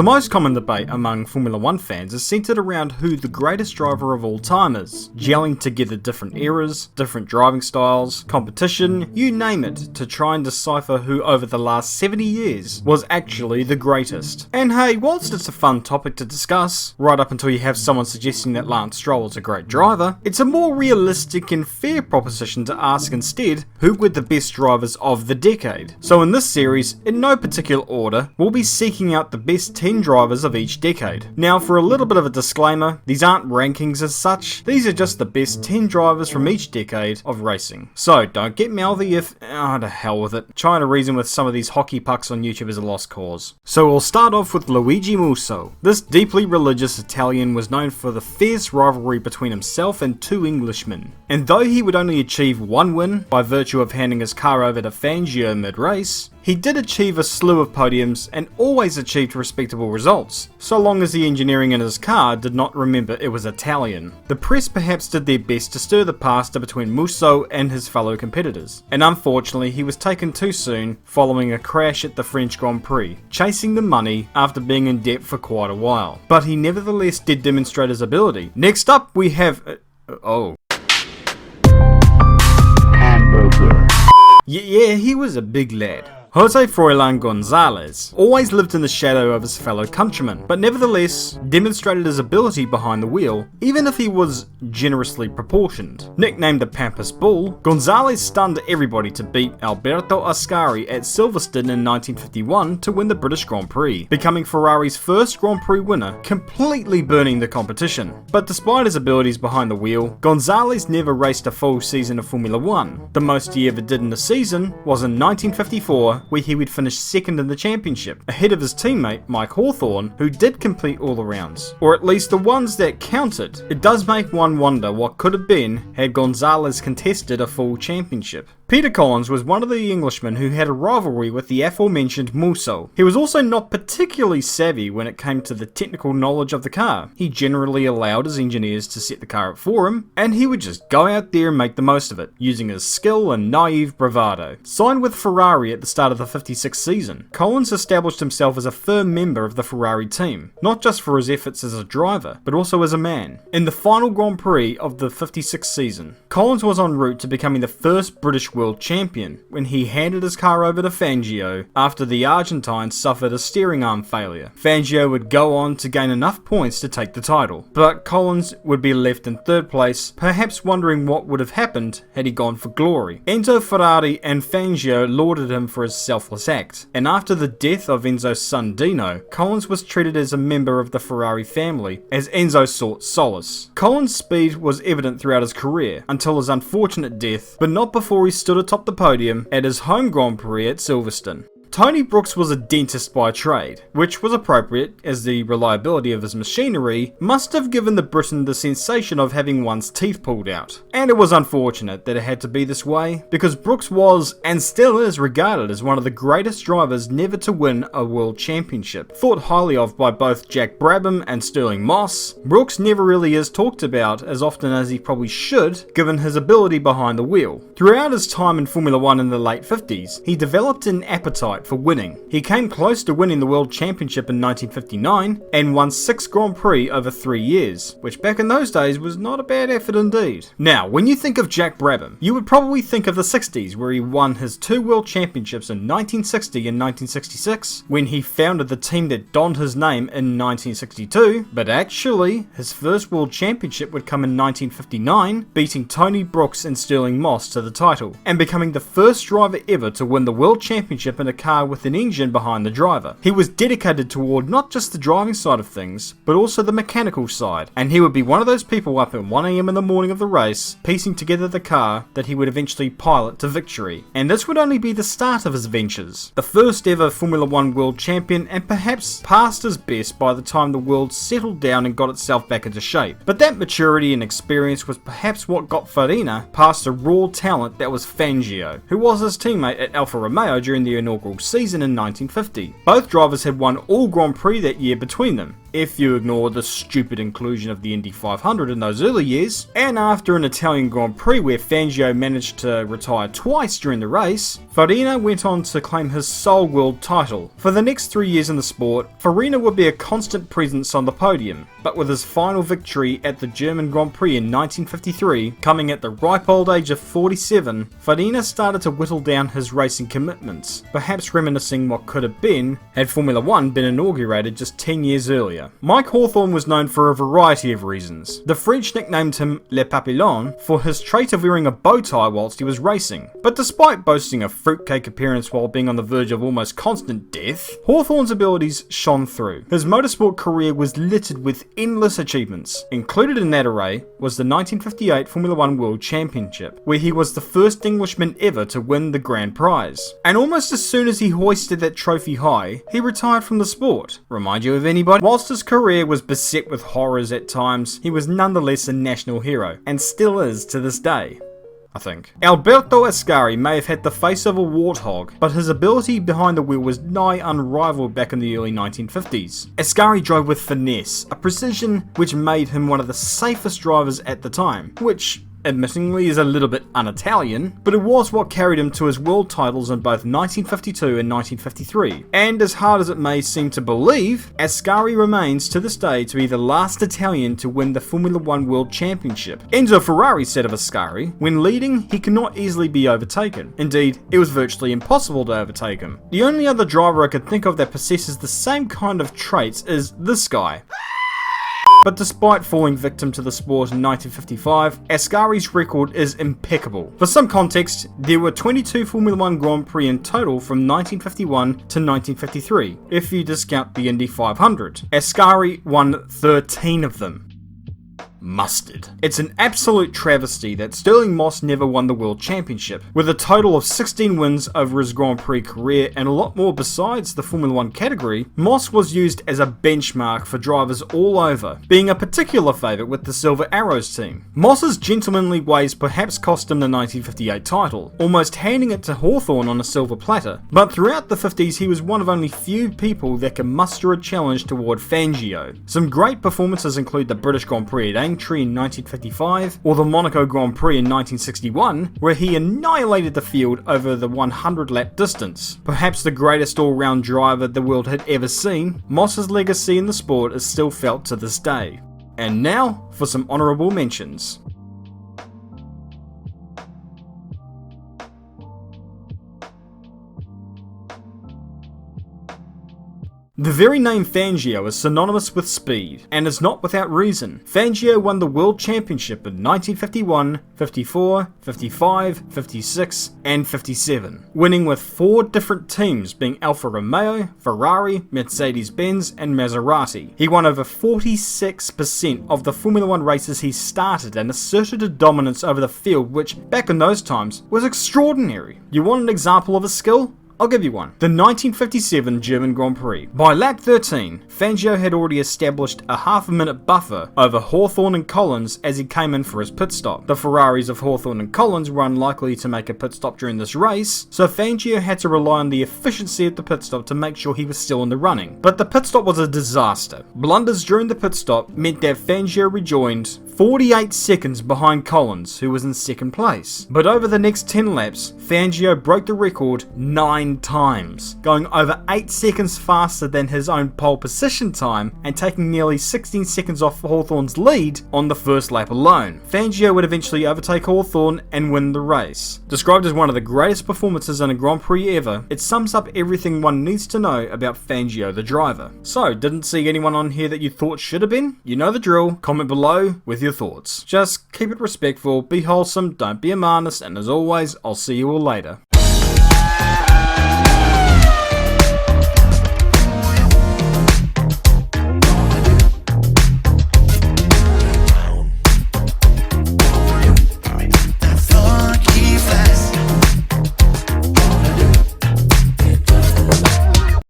The most common debate among Formula 1 fans is centered around who the greatest driver of all time is, gelling together different eras, different driving styles, competition, you name it, to try and decipher who over the last 70 years was actually the greatest. And hey, whilst it's a fun topic to discuss, right up until you have someone suggesting that Lance Stroll is a great driver, it's a more realistic and fair proposition to ask instead who were the best drivers of the decade. So in this series, in no particular order, we'll be seeking out the best 10 drivers of each decade. Now for a little bit of a disclaimer, these aren't rankings as such, these are just the best 10 drivers from each decade of racing. So don't get mouthy if, to hell with it, trying to reason with some of these hockey pucks on YouTube is a lost cause. So we'll start off with Luigi Musso. This deeply religious Italian was known for the fierce rivalry between himself and two Englishmen. And though he would only achieve one win by virtue of handing his car over to Fangio mid-race, he did achieve a slew of podiums and always achieved respectable results, so long as the engineering in his car did not remember it was Italian. The press perhaps did their best to stir the pasta between Musso and his fellow competitors, and unfortunately he was taken too soon following a crash at the French Grand Prix, chasing the money after being in debt for quite a while. But he nevertheless did demonstrate his ability. Next up we have... Hamburger. Yeah, he was a big lad. Jose Froilan Gonzalez always lived in the shadow of his fellow countrymen, but nevertheless demonstrated his ability behind the wheel, even if he was generously proportioned. Nicknamed the Pampas Bull, Gonzalez stunned everybody to beat Alberto Ascari at Silverstone in 1951 to win the British Grand Prix, becoming Ferrari's first Grand Prix winner, completely burning the competition. But despite his abilities behind the wheel, Gonzalez never raced a full season of Formula 1. The most he ever did in a season was in 1954, where he would finish second in the championship, ahead of his teammate Mike Hawthorn, who did complete all the rounds, or at least the ones that counted. It does make one wonder what could have been had Gonzalez contested a full championship. Peter Collins was one of the Englishmen who had a rivalry with the aforementioned Musso. He was also not particularly savvy when it came to the technical knowledge of the car. He generally allowed his engineers to set the car up for him, and he would just go out there and make the most of it, using his skill and naive bravado. Signed with Ferrari at the start of the 56th season, Collins established himself as a firm member of the Ferrari team, not just for his efforts as a driver, but also as a man. In the final Grand Prix of the 56th season, Collins was en route to becoming the first British world champion when he handed his car over to Fangio after the Argentine suffered a steering arm failure. Fangio would go on to gain enough points to take the title, but Collins would be left in third place, perhaps wondering what would have happened had he gone for glory. Enzo Ferrari and Fangio lauded him for his selfless act, and after the death of Enzo's son Dino, Collins was treated as a member of the Ferrari family as Enzo sought solace. Collins' speed was evident throughout his career, until his unfortunate death, but not before he stood atop the podium at his home Grand Prix at Silverstone. Tony Brooks was a dentist by trade, which was appropriate as the reliability of his machinery must have given the Briton the sensation of having one's teeth pulled out. And it was unfortunate that it had to be this way, because Brooks was, and still is, regarded as one of the greatest drivers never to win a world championship. Thought highly of by both Jack Brabham and Stirling Moss, Brooks never really is talked about as often as he probably should, given his ability behind the wheel. Throughout his time in Formula 1 in the late 50s, he developed an appetite for winning. He came close to winning the World Championship in 1959 and won 6 Grand Prix over 3 years, which back in those days was not a bad effort indeed. Now, when you think of Jack Brabham, you would probably think of the 60s, where he won his 2 World Championships in 1960 and 1966, when he founded the team that donned his name in 1962, but actually, his first World Championship would come in 1959, beating Tony Brooks and Stirling Moss to the title, and becoming the first driver ever to win the World Championship in a car with an engine behind the driver. He was dedicated toward not just the driving side of things, but also the mechanical side, and he would be one of those people up at 1 AM in the morning of the race, piecing together the car that he would eventually pilot to victory. And this would only be the start of his ventures. The first ever Formula 1 world champion, and perhaps past his best by the time the world settled down and got itself back into shape. But that maturity and experience was perhaps what got Farina past the raw talent that was Fangio, who was his teammate at Alfa Romeo during the inaugural season in 1950. Both drivers had won all Grand Prix that year between them, if you ignore the stupid inclusion of the Indy 500 in those early years. And after an Italian Grand Prix where Fangio managed to retire twice during the race, Farina went on to claim his sole world title. For the next 3 years in the sport, Farina would be a constant presence on the podium, but with his final victory at the German Grand Prix in 1953, coming at the ripe old age of 47, Farina started to whittle down his racing commitments, perhaps reminiscing what could have been had Formula 1 been inaugurated just 10 years earlier. Mike Hawthorn was known for a variety of reasons. The French nicknamed him Le Papillon for his trait of wearing a bow tie whilst he was racing, but despite boasting a fruitcake appearance while being on the verge of almost constant death, Hawthorn's abilities shone through. His motorsport career was littered with endless achievements. Included in that array was the 1958 Formula 1 World Championship, where he was the first Englishman ever to win the grand prize. And almost as soon as he hoisted that trophy high, he retired from the sport. Remind you of anybody? Whilst his career was beset with horrors at times, he was nonetheless a national hero, and still is to this day, I think. Alberto Ascari may have had the face of a warthog, but his ability behind the wheel was nigh unrivaled back in the early 1950s. Ascari drove with finesse, a precision which made him one of the safest drivers at the time, which admittingly is a little bit un-Italian, but it was what carried him to his world titles in both 1952 and 1953. And as hard as it may seem to believe, Ascari remains to this day to be the last Italian to win the Formula 1 World Championship. Enzo Ferrari said of Ascari, when leading, he cannot easily be overtaken. Indeed, it was virtually impossible to overtake him. The only other driver I could think of that possesses the same kind of traits is this guy. But despite falling victim to the sport in 1955, Ascari's record is impeccable. For some context, there were 22 Formula 1 Grand Prix in total from 1951 to 1953, if you discount the Indy 500. Ascari won 13 of them. Mustard. It's an absolute travesty that Stirling Moss never won the World Championship. With a total of 16 wins over his Grand Prix career and a lot more besides the Formula 1 category, Moss was used as a benchmark for drivers all over, being a particular favourite with the Silver Arrows team. Moss's gentlemanly ways perhaps cost him the 1958 title, almost handing it to Hawthorn on a silver platter, but throughout the 50s he was one of only few people that could muster a challenge toward Fangio. Some great performances include the British Grand Prix at Aintree in 1955, or the Monaco Grand Prix in 1961, where he annihilated the field over the 100-lap distance. Perhaps the greatest all-round driver the world had ever seen, Moss's legacy in the sport is still felt to this day. And now for some honourable mentions. The very name Fangio is synonymous with speed, and is not without reason. Fangio won the World Championship in 1951, 54, 55, 56, and 57, winning with 4 different teams being Alfa Romeo, Ferrari, Mercedes-Benz, and Maserati. He won over 46% of the Formula 1 races he started and asserted a dominance over the field which, back in those times, was extraordinary. You want an example of his skill? I'll give you one. The 1957 German Grand Prix. By lap 13, Fangio had already established a half-a-minute buffer over Hawthorn and Collins as he came in for his pit stop. The Ferraris of Hawthorn and Collins were unlikely to make a pit stop during this race, so Fangio had to rely on the efficiency of the pit stop to make sure he was still in the running. But the pit stop was a disaster. Blunders during the pit stop meant that Fangio rejoined 48 seconds behind Collins, who was in second place. But over the next 10 laps, Fangio broke the record 9 times, going over 8 seconds faster than his own pole position time and taking nearly 16 seconds off Hawthorn's lead on the first lap alone. Fangio would eventually overtake Hawthorn and win the race. Described as one of the greatest performances in a Grand Prix ever, it sums up everything one needs to know about Fangio the driver. So, didn't see anyone on here that you thought should have been? You know the drill, comment below with your thoughts. Just keep it respectful, be wholesome, don't be a marnus, and as always, I'll see you all later.